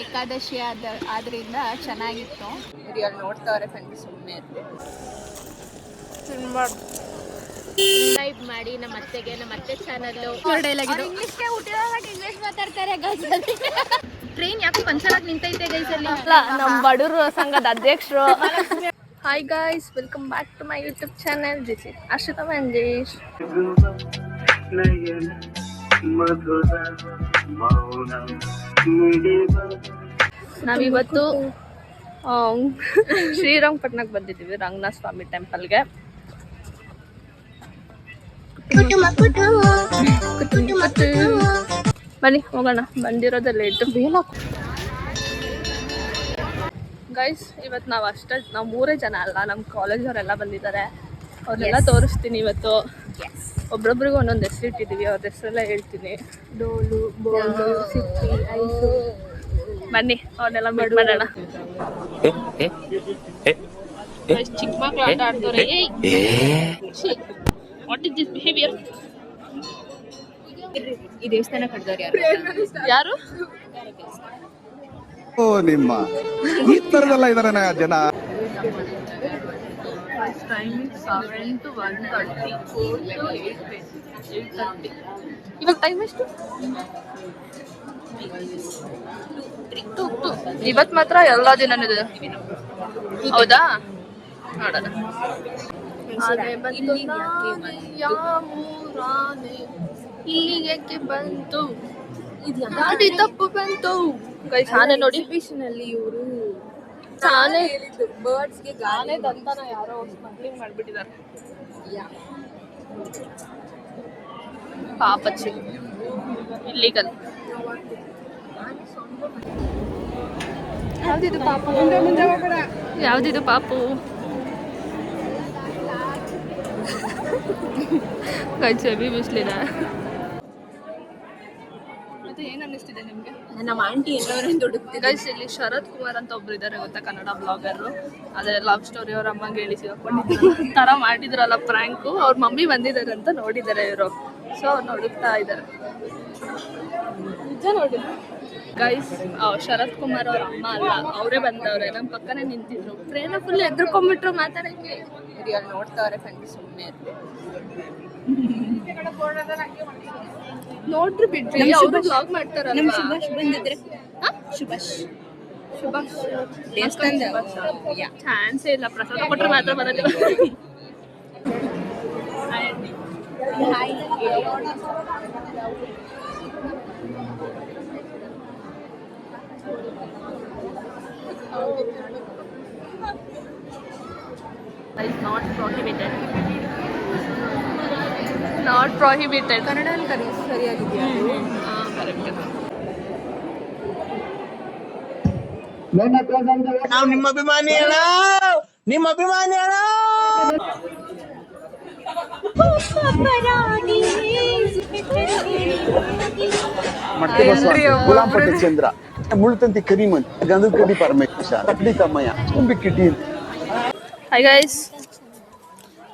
ಏಕಾದಶಿ ಆದ್ರಿಂದ ಚೆನ್ನಾಗಿತ್ತು. ಇಲ್ಲಿ ನೋಡ್ತಾವ್ರೆ ಫ್ರೆಂಡ್ಸ್, ಸುಮ್ಮನೆ ಸಬ್ಸ್ಕ್ರೈಬ್ ಮಾಡಿ ನಮ್ಮ ಅತ್ತೆ ಚಾನಲ್. ಇಂಗ್ಲಿಷ್ಗೆ ಇಂಗ್ಲಿಷ್ ಮಾತಾಡ್ತಾರೆ ಗೈಸ್. ಟ್ರೈನ್ ಯಾಕೆ ಪಂಚರ್ ಆಗಿ ನಿಂತೈತೆ ಗೈಸ್ ಅಲ್ಲಿ. ನಮ್ಮ ಬಡವರು ಸಂಘದ ಅಧ್ಯಕ್ಷರು. Hi guys, welcome back to my YouTube channel. This is Arshita Manjesh. ನಾವಿವತ್ತು ಶ್ರೀರಂಗಪಟ್ಟಣಕ್ಕೆ ಬಂದಿದ್ದೀವಿ, ರಂಗನಾಥ ಸ್ವಾಮಿ ಟೆಂಪಲ್ಗೆ. ಬನ್ನಿ ಹೋಗೋಣ, ಬಂದಿರೋದೇ ಲೇಟು. ಗೈಸ್, ಇವತ್ತು ನಾವು ಮೂರೇ ಜನ ಅಲ್ಲ, ನಮ್ಮ ಕಾಲೇಜವರೆಲ್ಲ ಬಂದಿದ್ದಾರೆ. ಅವ್ರನ್ನೆಲ್ಲ ತೋರಿಸ್ತೀನಿ ಇವತ್ತು. ಒಬ್ರೊಬ್ರಿಗೂ ಒಂದೊಂದು ಹೆಸರು ಇಟ್ಟಿದ್ದೀವಿ, ಅವ್ರ ಹೆಸರೆಲ್ಲ ಹೇಳ್ತೀನಿ. ಡೋಲು, ಬೋಲು, ಸಿಪ್ಪಿ, ಐಸು. ಬನ್ನಿ ಅವ್ರನ್ನೆಲ್ಲ ಮೀಟ್ ಮಾಡೋಣ. ಚಿಕ್ಕ ಮಕ್ಳು ಆಟ ಆಡ್ತವ್ರೆ. What is this behaviour? ಈ ದೇವಸ್ಥಾನ ಕಟ್ಟಿದವ್ರು ಯಾರು? ಓ, ನಿಮ್ಮ ಈ ತರದೆಲ್ಲ ಇದಾರೆ ಜನ. ಇವಾಗ ಟೈಮ್ ಎಷ್ಟು? ಇವತ್ತು ಮಾತ್ರ ಎಲ್ಲ ದಿನ ಹೌದಾ? ನೋಡೋಣ. ಇಲ್ಲಿಗೆ ಬಂತು, ಗಾಡಿ ತಪ್ಪು ಬಂತು. ಗೈಸ್, ಆನೆ ನೋಡಿ. ಇವರು ಆನೆ ಬರ್ಡ್ಸ್ಗೆ ಆನೆ ದಂತನ ಯಾರೋ ಸ್ಮಗ್ಲಿಂಗ್ ಮಾಡ್ಬಿಟ್ಟಿದ್ದಾರೆ. ಪಾಪಚ್ಚಿ, ಇಲ್ಲಿಗಲ್. ಯಾವ್ದಿದು ಪಾಪು? ಯಾವ್ದಿದು ಪಾಪು? ಕೈ ಚೆವಿ ಬಿಸ್ಲಿದೆ. ಮತ್ತೆ ಏನ್ ಅನ್ನಿಸ್ತಿದೆ ನಿಮ್ಗೆ? ನಮ್ಮ ಆಂಟಿ ಎಲ್ಲವರಿಂದ ಹುಡುಕ್ತಿದೆ. ಗೈಸ್, ಇಲ್ಲಿ ಶರತ್ ಕುಮಾರ್ ಅಂತ ಒಬ್ರು ಇದ್ದಾರೆ ಗೊತ್ತಾ, ಕನ್ನಡ ಬ್ಲಾಗರು. ಅದೇ ಲವ್ ಸ್ಟೋರಿ ಅವ್ರ ಅಮ್ಮಂಗೆ ಹೇಳಿ ಸಿಗಾಕೊಂಡಿದ್ರು ತರ ಮಾಡಿದ್ರಲ್ಲ ಪ್ರ್ಯಾಂಕು. ಅವ್ರ ಮಮ್ಮಿ ಬಂದಿದ್ದಾರೆ ಅಂತ ನೋಡಿದ್ದಾರೆ ಇವರು. ಸೊ ಅವ್ರು ಹುಡುಕ್ತಾ ಇದ್ದಾರೆ. ನಿಜ ನೋಡಿ ಗೈಸ್, ಶರತ್ ಕುಮಾರ್ ಅವ್ರ ಅಮ್ಮ ಅಲ್ಲ, ಅವರೇ ಬಂದವ್ರೆ. ನಮ್ಮ ಪಕ್ಕನೇ ನಿಂತಿದ್ರು. ಪ್ರೇಮ ಫುಲ್ ಎದ್ರುಕೊಂಡ್ಬಿಟ್ರು ಮಾತಾಡಕ್ಕೆ. ಇಲ್ಲಿ ನೋಡ್ತಾವ್ರೆ ಫ್ರೆಂಡ್ಸ್, ಸುಮ್ಮನೆ ನೋಡ್ರಿ ಬಿಡ್ರಿ, ಅವರು ಬ್ಲಾಗ್ ಮಾಡ್ತಾರಲ್ಲ. ನಮ್ಮ ಸುಭಾಷ್ ಬಂದಿದ್ರೆ ಸುಭಾಷ್ ದೇವಸ್ಥಾನದ ಚಾನ್ಸೇ ಇಲ್ಲ. ಪ್ರಸಾದ ಕೊಟ್ಟರೆ ಮಾತ್ರ ಬರೋದಿಲ್ಲ. Not prohibited. Not prohibited. Kannada ಸರಿಯಾಗಿದೆಯಾ? ನಾವು ನಿಮ್ಮ ಅಭಿಮಾನಿ ಅಣ್ಣ, ನಿಮ್ಮ ಅಭಿಮಾನಿ ಅಣ್ಣ. ಗುಲಾಂಪಟ್ಟಿ ಚಂದ್ರ, ಮುಳ್ತಂತಿ ಕರಿಮನ್, ಗಂಧದ ಕಡ್ಡಿ ಪರಮೇಶ, ಕಡ್ಡಿ ತಮ್ಮಯ್ಯ, ತುಂಬಿ ಕಿಡ್ಡಿ. ಹಾಯ್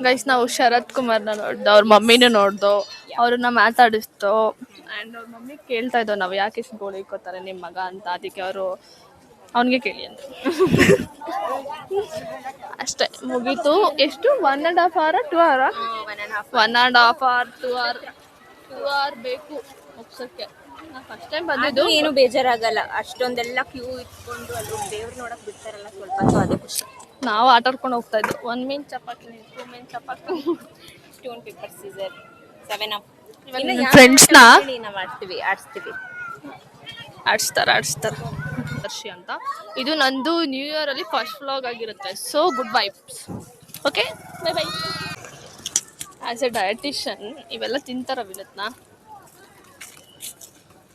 ಗೈಸ್, ನಾವು ಶರತ್ ಕುಮಾರ್ನ ನೋಡ್ದು, ಅವ್ರ ಮಮ್ಮಿನೂ ನೋಡ್ದು, ಅವ್ರನ್ನ ಮಾತಾಡಿಸ್ತು. ಆ್ಯಂಡ್ ಅವ್ರ ಮಮ್ಮಿ ಕೇಳ್ತಾ ಇದ್ದೋ ನಾವು ಯಾಕೆ ಇಷ್ಟು ಗೋಳಿಕೋತಾರೆ ನಿಮ್ಮ ಮಗ ಅಂತ. ಅದಕ್ಕೆ ಅವರು ಅವನಿಗೆ ಕೇಳಿ ಅಂತ ಅಷ್ಟೇ, ಮುಗೀತು. ಎಷ್ಟು? 1.5 hour 2 hour? 1.5 hour 2 hour ಬೇಕು ಮುಗ್ಸಕ್ಕೆ. ನಾನು ಫಸ್ಟ್ ಟೈಮ್ ಬಂದಿದ್ದು. ಏನು ಬೇಜಾರಾಗಲ್ಲ, ಅಷ್ಟೊಂದೆಲ್ಲ ಕ್ಯೂ ಇಟ್ಕೊಂಡು ಅಲ್ಲಿ ದೇವ್ರು ನೋಡಕ್ ಬಿಡ್ತಾರಲ್ಲ ಸ್ವಲ್ಪ, ಅದೇ ಖುಷಿ. ನಾವು ಆಟ ಆಡ್ಕೊಂಡು ಹೋಗ್ತಾ ಇದ್ವಿ. 1 ಮೀನ್ ಚಪಾತಿ, 2 ಮೀನ್ chapati, stone paper scissor, 7 up. ಫ್ರೆಂಡ್ಸ್ನ ನಾವು ಆಡ್ಸ್ತೀವಿ. ಆಡಿಸ್ತಾರೆ ದರ್ಶಿ ಅಂತ. ಇದು ನಂದು ನ್ಯೂ ಇಯರ್ ಅಲ್ಲಿ ಫಸ್ಟ್ ವ್ಲಾಗ್ ಆಗಿರುತ್ತೆ. So good vibes. Okay, bye bye. As a dietician ಇವೆಲ್ಲ ತಿಂತಾರ ವಿನತ್ನ.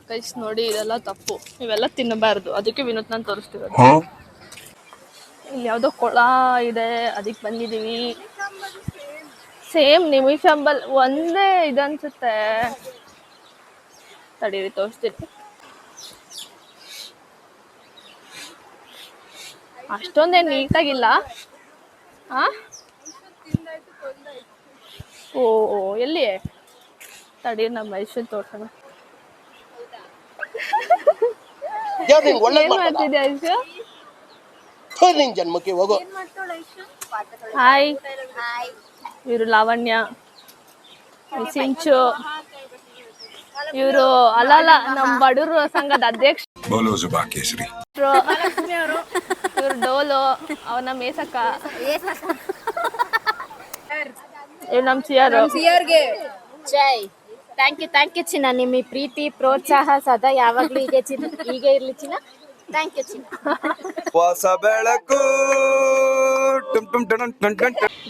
ಗೈಸ್ ನೋಡಿ, ಇದೆಲ್ಲ ತಪ್ಪು, ಇವೆಲ್ಲ ತಿನ್ನಬಾರ್ದು. ಅದಕ್ಕೆ ವಿನೋತ್ ನಾನು ತೋರಿಸ್ತಿರೋದು. ಇಲ್ಲಿ ಯಾವುದೋ ಕೊಳ ಇದೆ, ಅದಕ್ಕೆ ಬಂದಿದ್ದೀವಿ. ಸೇಮ್ ನಿಮಿಷಂಬಲ್ ಒಂದೇ ಇದನ್ಸುತ್ತೆ. ತಡೀರಿ ತೋರಿಸ್ತೀನಿ. ಅಷ್ಟೊಂದೇನು ನೀಟಾಗಿಲ್ಲ. ಓ ಎಲ್ಲಿ? ತಡಿ ನಮ್ಮ ಐಶ್ವರ್ಯ ತೋರ್ಸೋಣ. ಒಳ್ಳೆ ಮಾಡ್ತಿದ್ಯಾ ಐಶು? ನಿನ್ ಜನ್ಮಕ್ಕೆ ಹೋಗೋ. ಹಾಯ್, ಇವರು ಲಾವಣ್ಯ, ಸಿಂಚು, ಇವರು ಅಲ್ಲಲ್ಲ ನಮ್ಮ ಬಡೂರು ಸಂಘದ ಅಧ್ಯಕ್ಷ, ಇವ್ರು ಡೋಲು, ಅವ್ ನಮ್ಮ ಏಸಕ್ಕ, ಇವ್ರು ನಮ್ಮ ಸಿಯಾರು. ಜೈ. ಥ್ಯಾಂಕ್ ಯು ಚಿನ್ನ. ನಿಮ್ಮ ಈ ಪ್ರೀತಿ ಪ್ರೋತ್ಸಾಹ ಸದಾ ಯಾವಾಗ್ಲೂ ಹೀಗೆ ಇರ್ಲಿ ಚಿನ್ನ. ಥ್ಯಾಂಕ್ ಯು ಚಿನ್ನ.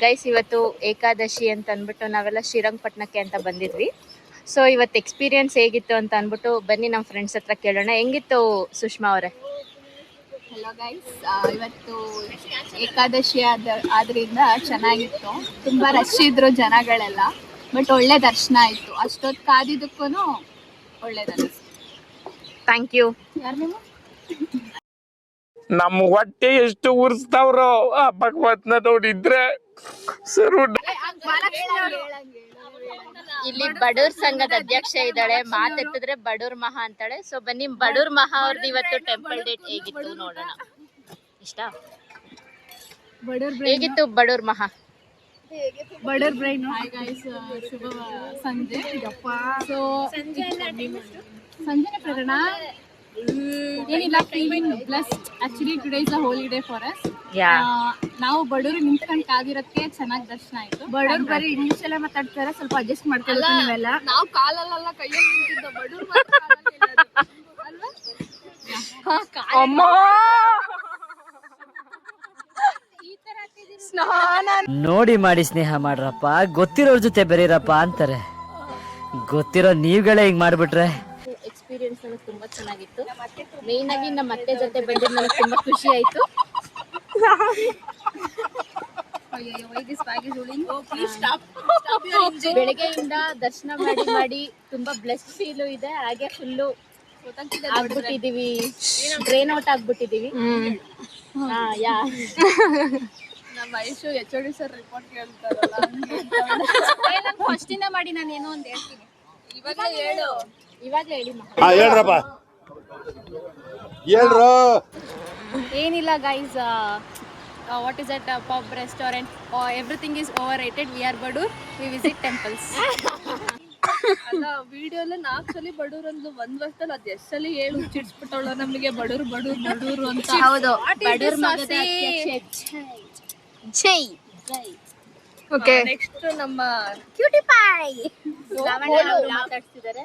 ಗೈಸ್, ಇವತ್ತು ಏಕಾದಶಿ ಅಂತ ಅಂದ್ಬಿಟ್ಟು ನಾವೆಲ್ಲ ಶ್ರೀರಂಗಪಟ್ಟಣಕ್ಕೆ ಅಂತ ಬಂದಿದ್ವಿ. ಸೊ ಇವತ್ತು ಎಕ್ಸ್ಪೀರಿಯನ್ಸ್ ಹೇಗಿತ್ತು ಅಂತ ಅಂದ್ಬಿಟ್ಟು ಬನ್ನಿ ನಮ್ಮ ಫ್ರೆಂಡ್ಸ್ ಹತ್ರ ಕೇಳೋಣ. ಹೆಂಗಿತ್ತು ಸುಷ್ಮಾ ಅವರೇ? ಹಲೋ ಗೈಸ್, ಇವತ್ತು ಏಕಾದಶಿ ಆದ್ರಿಂದ ಚೆನ್ನಾಗಿತ್ತು. ತುಂಬಾ ರಶ್ ಇದ್ರು ಜನಗಳೆಲ್ಲ, ಬಟ್ ಒಳ್ಳೆ ದರ್ಶನ ಆಯ್ತು. ಅಷ್ಟೊತ್ತು ಕಾದಿದ್ದಕ್ಕೂ ಒಳ್ಳೇದನ್ನಿಸ್ತು. Thank you. ಯಾರು ನೀವು? ನಮ್ಮ ಹೊಟ್ಟೆ ಎಷ್ಟು ಉರ್ಸ್ತಾವ್ರೋ ಆ ಭಗವತ್ನ ನೋಡಿದ್ರೆ ಸರು. ಇಲ್ಲಿ ಬಡೂರ್ ಸಂಘದ ಅಧ್ಯಕ್ಷ ಇದ್ದಾಳೆ, ಮಾತೆತ್ತಿದ್ರೆ ಬಡೂರ್ ಮಹಾ ಅಂತಾಳೆ. ಸೊ ಬನ್ನಿ, ಬಡೂರ್ ಮಹಾ ಅವ್ರದ್ದು ಇವತ್ತು ಟೆಂಪಲ್ ಡೇಟ್ ಹೇಗಿತ್ತು ನೋಡೋಣ. ಇಷ್ಟ ಹೇಗಿತ್ತು ಬಡೂರ್ ಮಹಾ? ಬಡರ್ ಬ್ರೈನ್. ಹಾಯ್ ಗೈಸ್, ಶುಭ ಸಂಜೆ. ಸೊ ಸಂಜೆನ ಪ್ರಕರಣ ಏನಿಲ್ಲ, feeling blessed. Actually today is a holiday for us. ನಾವು ಬಡವರು ನಿಂತ್ಕೊಂಡು ಕಾದಿರೋದಕ್ಕೆ ಚೆನ್ನಾಗಿ ದರ್ಶನ ಆಯ್ತು. ಬಡವರು ಬರೀ ಇಂಗ್ಲಿಷ್ ಎಲ್ಲ ಮಾತಾಡ್ತಾರೆ, ಸ್ವಲ್ಪ ಅಡ್ಜಸ್ಟ್ ಮಾಡ್ಕೊಳ್ಳಿ ನೀವೆಲ್ಲ. ನಾವು ಕಾಲಲ್ಲ ಕೈಯಲ್ಲಿ ನಿಂತಿದ್ದ ಬಡೂರು ಅಮ್ಮ. ನೋಡಿ ಮಾಡಿ ಸ್ನೇಹ ಮಾಡ್ರಪ್ಪ, ಗೊತ್ತಿರೋರ್ ಜೊತೆ ಬೆರೀರಪ್ಪ ಅಂತಾರೆ. ಗೊತ್ತಿರೋ ನೀವುಗಳೇ ಹಿಂಗ್ ಮಾಡ್ಬಿಟ್ರೆ. ಎಕ್ಸ್ಪೀರಿಯನ್ಸ್ ನನಗೆ ತುಂಬಾ ಚೆನ್ನಾಗಿತ್ತು. ಮೇನ್ ಆಗಿ ನಮ್ಮ ಅತ್ತೆ ಜೊತೆ ಬಂದಿದ್ದು ನನಗೆ ತುಂಬಾ ಖುಷಿ ಆಯ್ತು. ಬೆಳಗ್ಗೆಯಿಂದ ದರ್ಶನ ಮಾಡಿ ತುಂಬಾ ಬ್ಲೆಸ್ಡ್ ಫೀಲು ಇದೆ. ಹಾಗೆ ಫುಲ್ಲು ಆಗ್ಬಿಟ್ಟಿದೀವಿ, ಬ್ರೇನ್ ಔಟ್ ಆಗ್ಬಿಟ್ಟಿದೀವಿ. ನಮ್ಮ ಐಶು HOD ಸರ್ ರಿಪೋರ್ಟ್ ಕೇಳ್ತಾರಲ್ಲ, ನಾನು ಫಸ್ಟ್ ಇಂದ ಮಾಡಿ ನಾನು ಏನೋ ಒಂದು ಹೇಳ್ತೀನಿ. ಇವಾಗಲೇ ಹೇಳು. ಇವಾಗಲೇ ಹೇಳಿ ಮಹಾ. ಹೇಳ್ರಪ್ಪ, ಹೇಳ್ರು. ಏನಿಲ್ಲ guys, what is that pub restaurant, everything is overrated. We are ಬಡೂರ್, ವಿ ವಿಸಿಟ್ ಟೆಂಪಲ್ಸ್. ಅಲ್ಲ, ವಿಡಿಯೋಲ್ಲ 4 ಸಲ ಬಡೂರು ಅಂದ್ಲು, ಒಂದ್ ವರ್ಷದಲ್ಲಿ ಅದ್ ಎಷ್ಟು ಸಲ ಹೇಳು ಚಿಡ್ಸ್ಬಿಟ್ಟವಳ ನಮಗೆ ಬಡೂರು ಬಡೂರು ಬಡೂರು ಅಂತ. ಹೌದು, ಬಡೂರ್ ಮಗದ ಅಧ್ಯಕ್ಷೆ. ಜೈ. ಓಕೆ, ನೆಕ್ಸ್ಟ್ ನಮ್ಮ ಕ್ಯೂಟಿ ಪೈ ಮಾತಾಡ್ತಿದ್ದಾರೆ.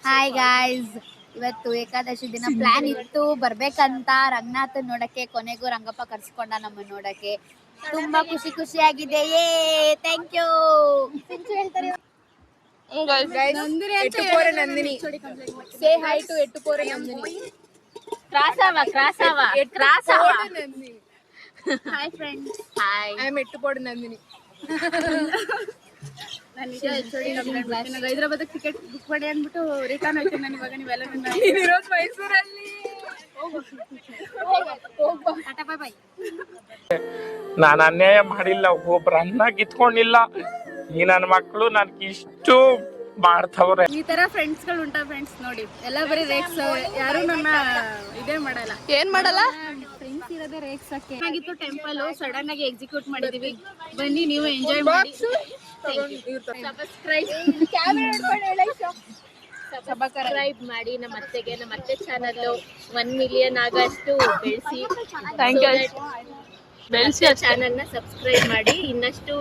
ಹಾಯ್ ಗಾಯ್ಸ್, ಇವತ್ತು ಏಕಾದಶಿ ದಿನ ಪ್ಲಾನ್ ಇತ್ತು ಬರ್ಬೇಕಂತ ರಂಗನಾಥನ್ ನೋಡಕ್ಕೆ. ಕೊನೆಗೂ ರಂಗಪ್ಪ ಕರ್ಸ್ಕೊಂಡ ನಮ್ಮನ್ನ ನೋಡಕ್ಕೆ. ತುಂಬಾ ಖುಷಿಯಾಗಿದೆ. ಏ thank you. Nandini, say hi to ಎಟ್ಟುಕೋರೆ ನಂದಿನಿ. ಕ್ರಾಸವ hi friends. Hi, I am ಎಟ್ಟುಕೋಡೆ ನಂದಿನಿ. ಹೈದರಾಬಾದ್ ಟಿಕೆಟ್ ಬುಕ್ ಮಾಡಿ ಅಂದ್ಬಿಟ್ಟು ರಿಟರ್ನ್ ಆಯ್ತು. ನಾನು ಇವಾಗ ನೀವೆಲ್ಲ ಮೈಸೂರಲ್ಲಿ ಟಾಟಾ ಬೈ ಬೈ. ನಾನು ಅನ್ಯಾಯ ಮಾಡಿಲ್ಲ, ಒಬ್ರು ಅನ್ನ ಕಿತ್ಕೊಂಡಿಲ್ಲ. ಈ ನನ್ನ ಮಕ್ಕಳು ನನ್ಗೆ ಇಷ್ಟು ಮಾಡ್ತವ್ರೆ. ಈ ತರ ಫ್ರೆಂಡ್ಸ್ ಗಳು ಉಂಟಾ ಫ್ರೆಂಡ್ಸ್? ನೋಡಿ, ಎಲ್ಲ ಬರೀ ರೇಕ್ಸ್, ಯಾರು ನನ್ನ ಇದೇ ಮಾಡಲ್ಲ. ಏನ್ ಮಾಡಲ್ಲ, ಫ್ರೆಂಡ್ಸ್ ಇರೋದೇ ರೇಕ್ಸಕ್ಕೆ. ಆಗಿತ್ತು ಟೆಂಪಲ್, ಸಡನ್ ಆಗಿ ಎಕ್ಸಿಕ್ಯೂಟ್ ಮಾಡಿದೀವಿ. ಬನ್ನಿ ನೀವು ಎಂಜಾಯ್ ಮಾಡಿ. ಸಬ್ಸ್ಕ್ರೈಬ್ ಮಾಡಿ ನಮ್ಮ ಅತ್ತೆಗೆ. ನಮ್ಮ ಅತ್ತೆ ಚಾನಲ್ 1 ಮಿಲಿಯನ್ ಆಗಷ್ಟು ಬೆಳೆಸಿ. Thank you. ಬೆಳೆಸಿ ಚಾನಲ್ ನ ಸಬ್ಸ್ಕ್ರೈಬ್ ಮಾಡಿ. ಇನ್ನಷ್ಟು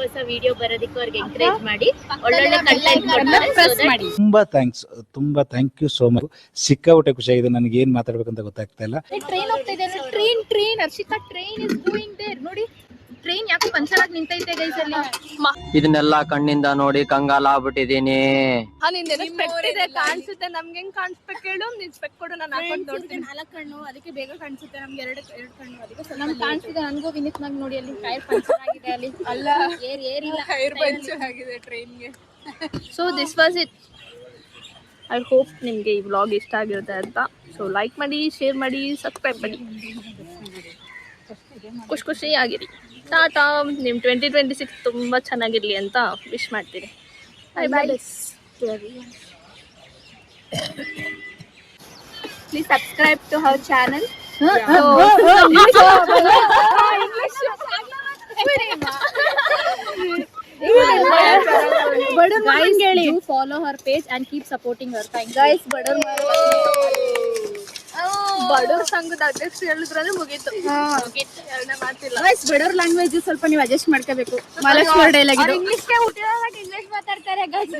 ಹೊಸ ವಿಡಿಯೋ ಬರೋದಕ್ಕೆ ಅವ್ರಿಗೆ ಎಂಕರೇಜ್ ಮಾಡಿ. ಒಳ್ಳೊಳ್ಳೆ ಕಂಟೆಂಟ್ ಕೊಡ್ತಾರೆ. ತುಂಬಾ ಥ್ಯಾಂಕ್ ಯು ಸೋ ಮಚ್. ಸಿಕ್ಕಾಪಟ್ಟೆ ಖುಷಿಯಾಗಿದೆ. ನನಗೆ ಏನ್ ಮಾತಾಡ್ಬೇಕಂತ ಗೊತ್ತಾಗ್ತಾ ಇಲ್ಲ. ಟ್ರೈನ್ ಹೋಗ್ತಾ ಇದೆ. Train Harshika, train is going there. ನೋಡಿ, ಟ್ರೈನ್ ಯಾಕೆ ಪಂಚರ್ ಆಗಿ ನಿಂತೈತೆ ಗೈಸ್ ಅಲ್ಲಿ. ಇದನ್ನೆಲ್ಲ ಕಣ್ಣಿಂದ ನೋಡಿ ಕಂಗಾಲ ಆಗ್ಬಿಟ್ಟಿದೀನಿ. ಕಾಣಿಸುತ್ತೆ. ನಮ್ಗೆ ಹೆಂಗ್ ಕಾಣಿಸ್ಬೇಕು ಹೇಳು? ನೀನ್ ಸ್ಪೆಕ್ ಕೊಡು, ನಾನು ಹಾಕೊಂಡು ನೋಡ್ತೀನಿ. 4 ಕಣ್ಣು, ಅದಕ್ಕೆ ಬೇಗ ಕಾಣಿಸುತ್ತೆ. ನಮ್ಗೆ 2 ಕಣ್ಣು, ಅದಕ್ಕೆ ನಮ್ಗೆ ಕಾಣಿಸ್ತಿದೆ. ನನಗೂ ವಿನಿತ್ ನಾಗ್ ನೋಡಿ, ಅಲ್ಲಿ ಟೈರ್ ಪಂಚರ್ ಆಗಿದೆ. ಅಲ್ಲಿ ಅಲ್ಲ, ಏರಿಲ್ಲ, ಟೈರ್ ಪಂಚರ್ ಆಗಿದೆ ಟ್ರೈನ್ಗೆ. So this was it. I hope ನಿಮಗೆ ಈ ವ್ಲಾಗ್ ಇಷ್ಟ ಆಗಿರುತ್ತೆ ಅಂತ. ಸೊ ಲೈಕ್ ಮಾಡಿ, ಶೇರ್ ಮಾಡಿ, ಸಬ್ಸ್ಕ್ರೈಬ್ ಮಾಡಿ. ಖುಷಿಯಾಗಿರಿ. ಟಾಟಾ. ನಿಮ್ಮ 2026 ತುಂಬ ಚೆನ್ನಾಗಿರಲಿ ಅಂತ ವಿಶ್ ಮಾಡ್ತೀನಿ. ಬಾಯ್ ಬಾಯ್. Please subscribe to our channel. Guys, do follow her page and keep supporting her. Thank you. Guys, ಬಡವ್ರ ಸಂಘದ ಅಧ್ಯಕ್ಷ ಹೇಳಿದ್ರೆ ಮುಗೀತು. ಎರಡನೇ ಮಾತಿಲ್ಲ. guys, ಬಡವ್ರ ಲ್ಯಾಂಗ್ವೇಜ್ ಸ್ವಲ್ಪ ನೀವು ಅಡ್ಜಸ್ಟ್ ಮಾಡ್ಕೋಬೇಕು. ಮಹಾಲಕ್ಷ್ಮಿ ಡೈಲಾಗ್ ಇದು. ಇಂಗ್ಲಿಷ್ಗೆ ಹುಟ್ಟಿದಾಗ ಇಂಗ್ಲಿಷ್ ಮಾತಾಡ್ತಾರೆ guys.